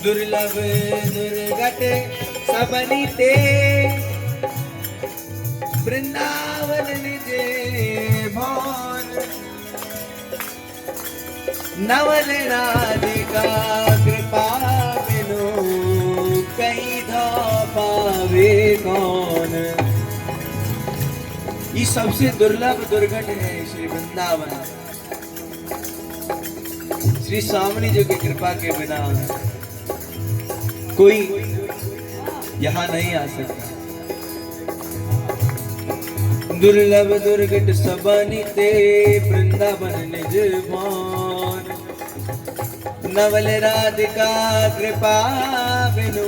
दुर्लभ दुर्गट सबनी ते वृंदावन निजे भवन नवल राधिका कृपा बिनु कहीं धा पावे कौन। ये सबसे दुर्लभ दुर्गट है श्री वृंदावन। श्री स्वामी जी की कृपा के बिना कोई यहाँ नहीं आ सकता। दुर्लभ दुर्गट सबनी ते वृंदावन निज मान, नवल राधिका कृपा बिनु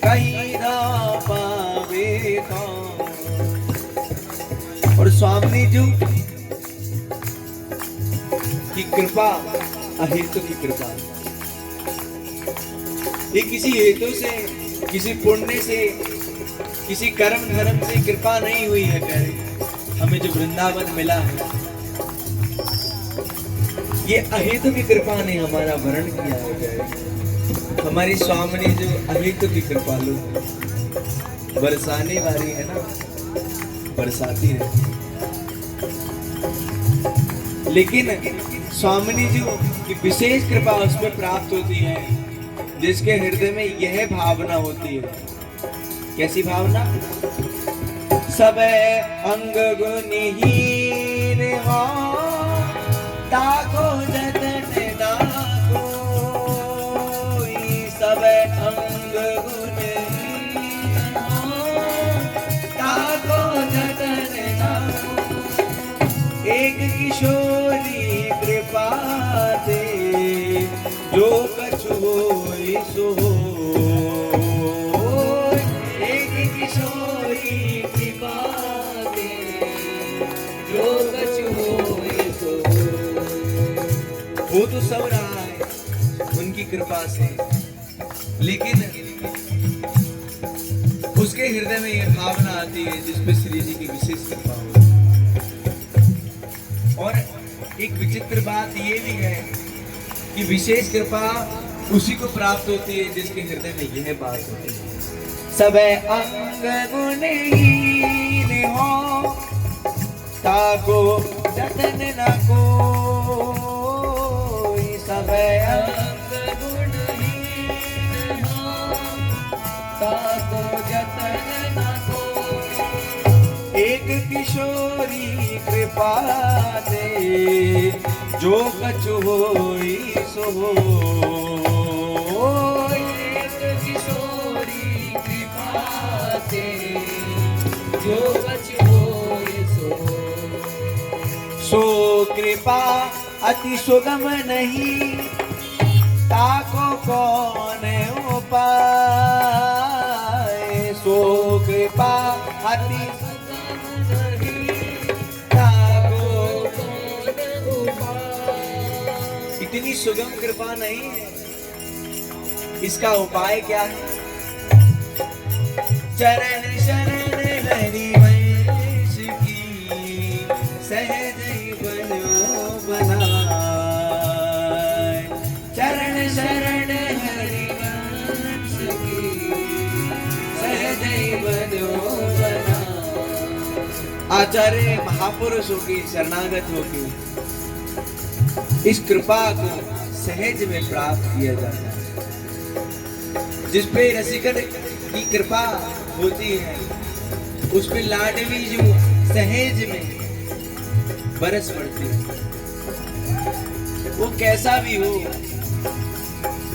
कहीं ना पावे कौन। और स्वामी जी की कृपा अहेतु की कृपा, ये किसी हेतु से, किसी पुण्य से, किसी कर्म धर्म से कृपा नहीं हुई है। कह हमें जो वृंदावन मिला है ये अहेतु की कृपा ने हमारा वर्ण किया है। हमारी स्वामी जो अहेतु की कृपा लो बरसाने वाली है ना, बरसाती है। लेकिन स्वामिनी जी की विशेष कृपा उस पर प्राप्त होती है जिसके हृदय में यह भावना होती है। कैसी भावना? सब अंग गुणहीन हो ताको जतन दाको, सब अंग गुणहीन हो ताको जतन दाको। एक किशोरी कृपा दे जो कछु होई सो, एक किशोरी कृपा दे जो कछु होई सो। वो तो सब रहा है उनकी कृपा से, लेकिन उसके हृदय में यह भावना आती है जिसपे श्री जी की विशेष कृपा हो। और एक विचित्र बात ये भी है कि विशेष कृपा उसी को प्राप्त होती है जिसके हृदय में यह बात होती है। सब अंग गुणहीन हो ताको जतन न कोई, सब अंग गुणहीन हो ताको जतन न कोई। एक किशोरी कृपा दे जो कछु होई सो, एक किशोरी कृपा दे जो कछु होई सो। सो कृपा अति सुगम नहीं ताको कौन उपाय, सो कृपा अति इतनी सुगम कृपा नहीं है, इसका उपाय क्या है? चरण शरण हरि वंश की सहज बनो बनाए, चरण शरण हरि वंश की सहज बनो बनाए। आचार्य महापुरुषों की शरणागत होगी इस कृपा को सहज में प्राप्त किया जाता है। जिस पे रसिकन की कृपा होती है उस पे लाडली जो सहज में बरस पड़ती है। वो कैसा भी हो,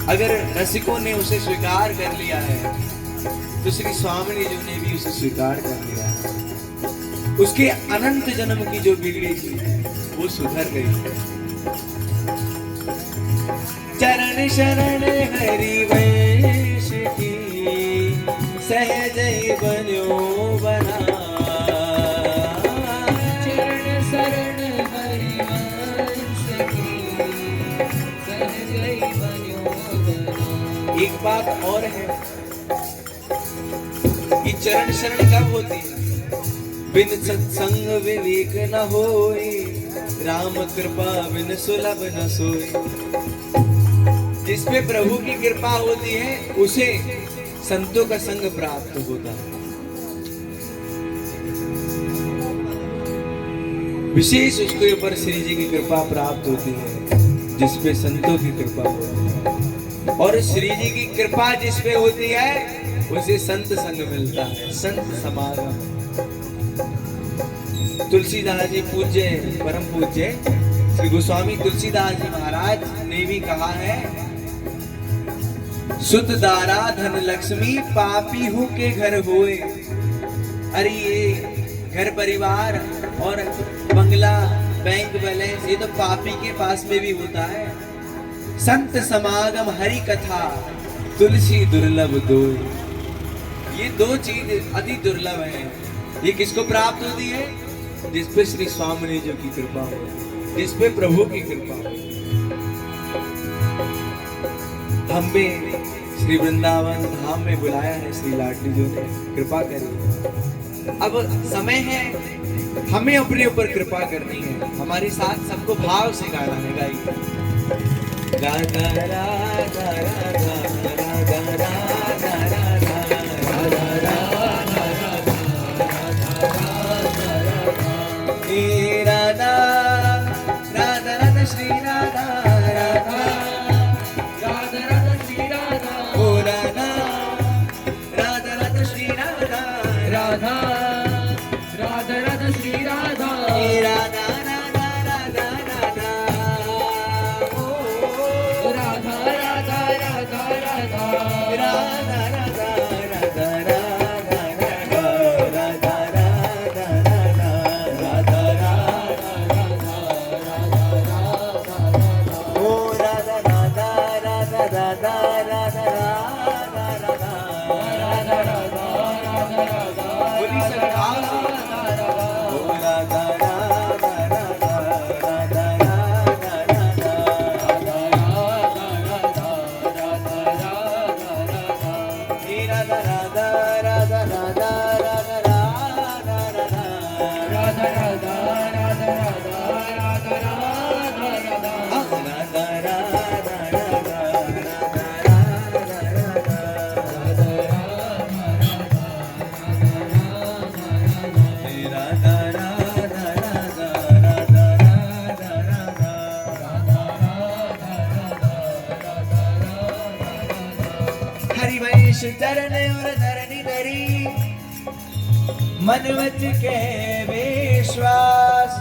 अगर रसिकों ने उसे स्वीकार कर लिया है तो श्री स्वामी जी ने भी उसे स्वीकार कर लिया है। उसके अनंत जन्म की जो बिगड़ी थी वो सुधर गई। चरण शरण हरि वंश की सहज बनो बना, चरण शरण हरि वंश की सहज बनो बना। एक बात और है कि चरण शरण कब होती है? बिन सत्संग विवेक न होए, राम कृपा बिन सुलभ न सोए। जिस पे प्रभु की कृपा होती है उसे संतों का संग प्राप्त होता है। विशेष उसके ऊपर श्री जी की कृपा प्राप्त होती है जिस पे संतों की कृपा होती है, और श्री जी की कृपा जिस पे होती है उसे संत संग मिलता है, संत समागम। तुलसीदास जी पूज्य परम पूज्य श्री गोस्वामी तुलसीदास जी महाराज ने भी कहा है, सुत दारा धन लक्ष्मी पापी हूं के घर होए। अरे ये घर परिवार और बंगला बैंक बैलेंस ये तो पापी के पास में भी होता है। संत समागम हरि कथा तुलसी दुर्लभ दो, ये दो चीज अति दुर्लभ है। ये किसको प्राप्त होती है? जिसपे श्री स्वामी जी की कृपा हो, जिसपे प्रभु की कृपा हो। हम भी श्री वृंदावन धाम में बुलाया है श्री लाडली जी ने, कृपा करिए। अब समय है हमें अपने ऊपर कृपा करनी है, हमारे साथ सबको भाव से गाना है। गाइए राधा राधा राधा राधा राधा राधा राधा राधा राधा श्री राधा राधा राधा राधा श्री राधा ओ राधा राधा राधा श्री राधा राधा राधा राधा श्री राधा राधा राधा राधा राधा ओ राधा राधा राधा राधा राधा राधा राधा चरण और धरनी धरी मन वच के विश्वास,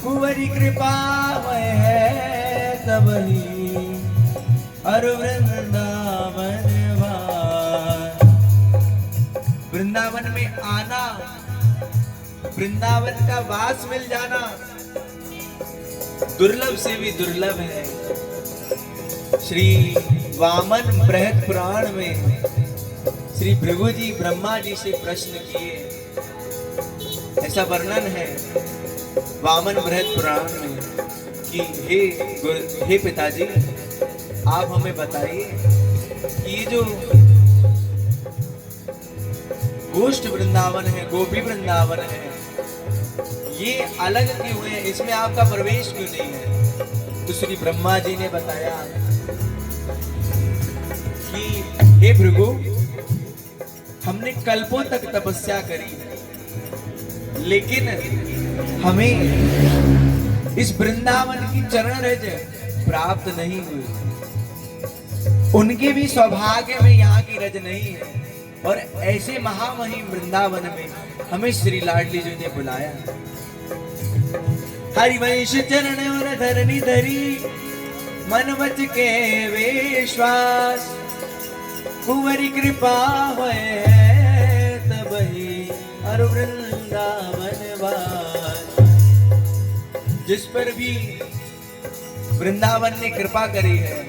कुंवरी कृपा में है तब ही और वृंदावन वास। वृंदावन में आना, वृंदावन का वास मिल जाना दुर्लभ से भी दुर्लभ है। श्री वामन बृहद पुराण में श्री भृगु जी ब्रह्मा जी से प्रश्न किए, ऐसा वर्णन है वामन बृहद पुराण में कि हे पिताजी आप हमें बताइए कि ये जो गोष्ठ वृंदावन है, गोपी वृंदावन है, ये अलग क्यों है, इसमें आपका प्रवेश क्यों नहीं है? तो श्री ब्रह्मा जी ने बताया कि हे भृगु, हमने कल्पों तक तपस्या करी लेकिन हमें इस वृंदावन की चरण रज प्राप्त नहीं हुई। उनके भी सौभाग्य में यहाँ की रज नहीं है और ऐसे महामहिम वृंदावन में हमें श्री लाडली जी ने बुलाया। हरिवंश चरण और धरनी धरी मन वच के विश्वास, कुंवरी कृपा है तब ही और वृंदावन वास। जिस पर भी वृंदावन ने कृपा करी है,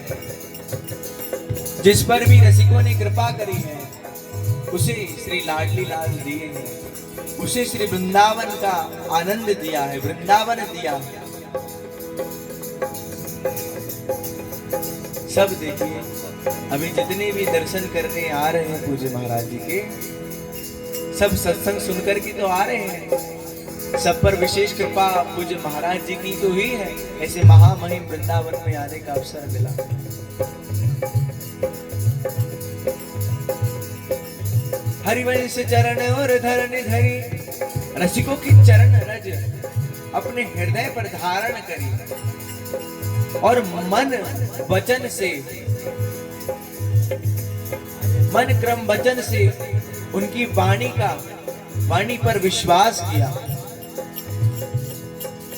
जिस पर भी रसिकों ने कृपा करी है, उसे श्री लाडली लाल दिए हैं, उसे श्री वृंदावन का आनंद दिया है, वृंदावन दिया है। सब देखिए अभी जितने भी दर्शन करने आ रहे हैं पूज्य महाराज जी के, सब सत्संग सुनकर के तो आ रहे हैं। सब पर विशेष कृपा पूज्य महाराज जी की तो ही है, ऐसे महामहिम वृंदावन में आने का अवसर मिला। हरिवंश चरण और धरनी धरी, रसिकों की चरण रज अपने हृदय पर धारण करी और मन वचन से, मन क्रम वचन से उनकी वाणी पर विश्वास किया।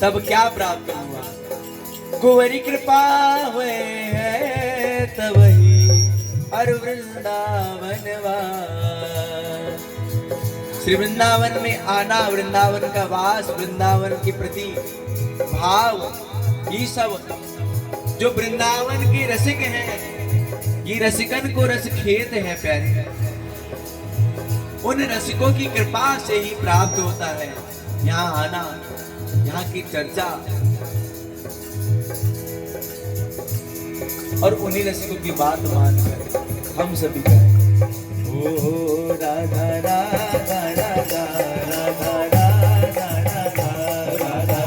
तब क्या प्राप्त हुआ? कुंवरी कृपा हुए है तब ही अर वृंदावन वास। श्री वृंदावन में आना, वृंदावन का वास, वृंदावन के प्रति भाव, ये सब जो वृंदावन के रसिक हैं, ये रसिकन को रस खेत है प्यारे, उन रसिकों की कृपा से ही प्राप्त होता है यहाँ आना, यहाँ की चर्चा, और उन्हीं रसिकों की बात मानकर हम सभी गाएं। ओ राधा राधा राधा राधा राधा राधा राधा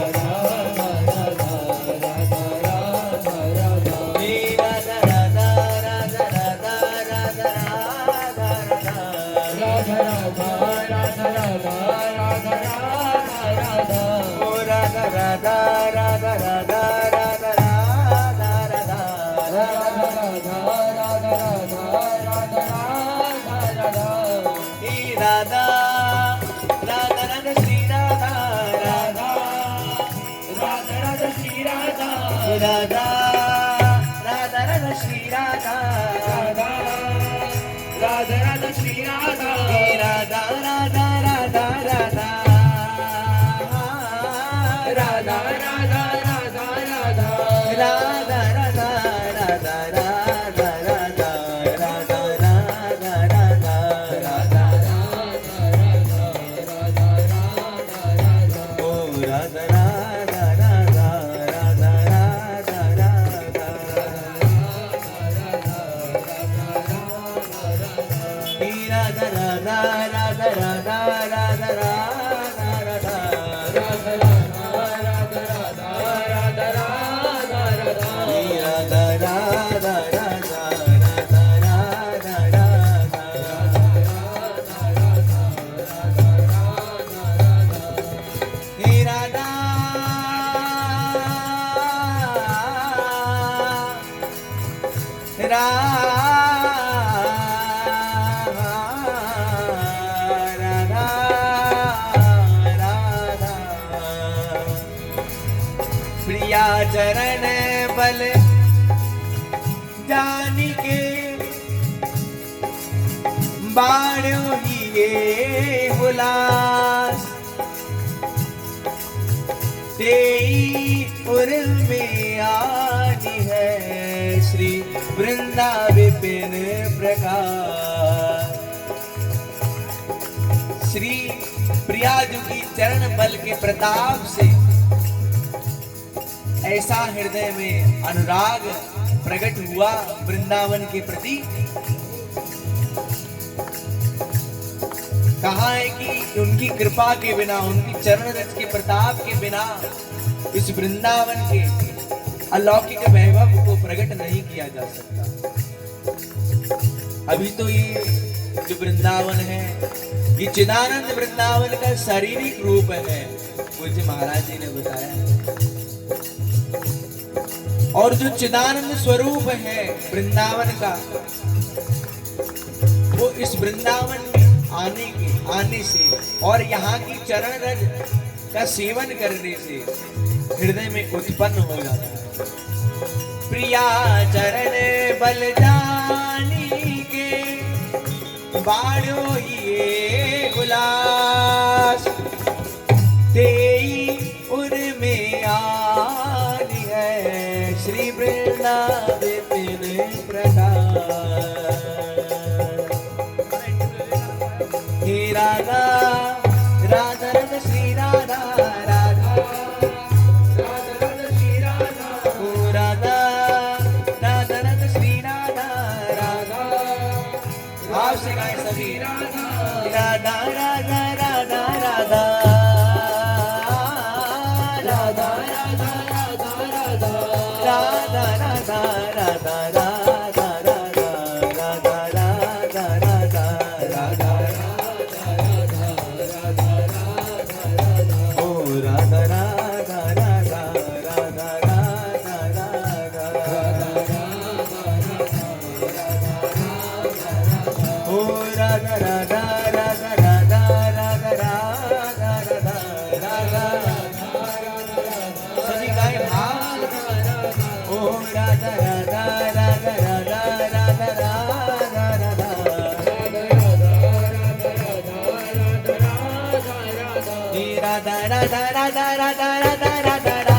राधा राधा राधा श्री राधा राधा राधा राधा श्री राधा राधा राधा राधा राधा राधा राधा राधा राधा राधा राधा राधा राधा राधा राधा राधा राधा ओ राधा प्रिया चरण बल जानी के बाणो ही ये हुलास तेई उर में आनी है श्री वृंदा विपिन प्रकाश। श्री प्रियाजू की चरण बल के प्रताप से ऐसा हृदय में अनुराग प्रकट हुआ वृंदावन के प्रति। कहा है कि उनकी कृपा के बिना, उनकी चरण रज के प्रताप के बिना इस वृंदावन के अलौकिक वैभव को प्रकट नहीं किया जा सकता। अभी तो ये जो वृंदावन है, ये चिदानंद वृंदावन का शारीरिक रूप है, पूज्य महाराज जी ने बताया। और जो चिदानंद स्वरूप है वृंदावन का, वो इस वृंदावन में आने से और यहाँ की चरण रज का सेवन करने से हृदय में उत्पन्न हो जाता है। प्रिया चरण बल जानी के बाणो ये गुलास तेई उर में आनी है श्री वृंदा विपिन प्रकाश। हे राधा राधा राधा श्री राधा राधा राधा राधा श्री राधा ओ राधा राधा राधा श्री राधा राधा। भाव से गाएं सभी। राधा राधा राधा राधा राधा राधा राधा राधा राधा राधा राधा राधा राधा राधा राधा राधा राधा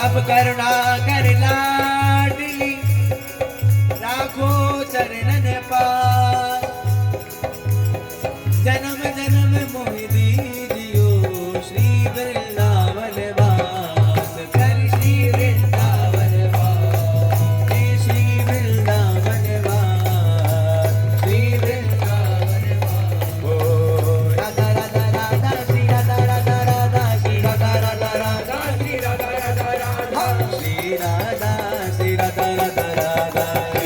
अब करुणा कर लाडली राखो चरणन पास जन्म जन्म मोहि दीजियो श्री वृंदावन वास कर श्री वृंदावन वास श्री वृंदावन वास श्री वृंदावन वास ओ Radha Radha Radha Shri Radha Radha Radha Shri Radha Radha Radha Shri Radha Radha Radha Shri Radha Shri Radha Radha Radha Shri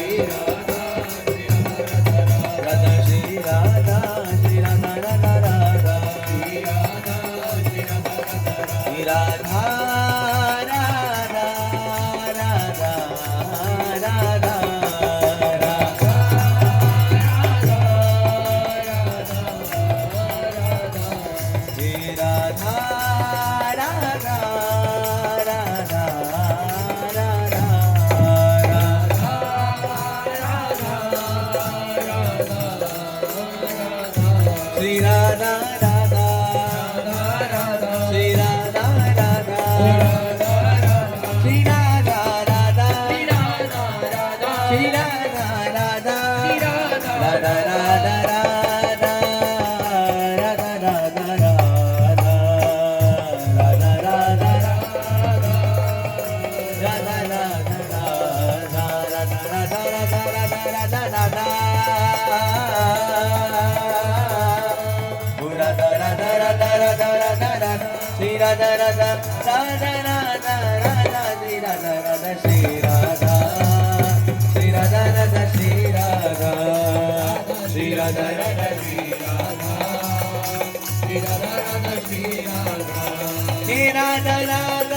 Radha Shri Radha Radha Radha Shri Radha Radha Radha Radha Shri Radha Radha Radha Radha Shri Radha Radha Shri Radha Radha Shri Radha Radha Shri Radha Radha Radha Radha Radha Radha Radha Radha Radha Radha Shri Radha Radha Radha Radha Radha Shri Radha Radha Shri Radha Shri Radha Radha Shri Radha Shri Radha Radha Shri Radha Shri Radha Radha Shri Radha Shri Radha Radha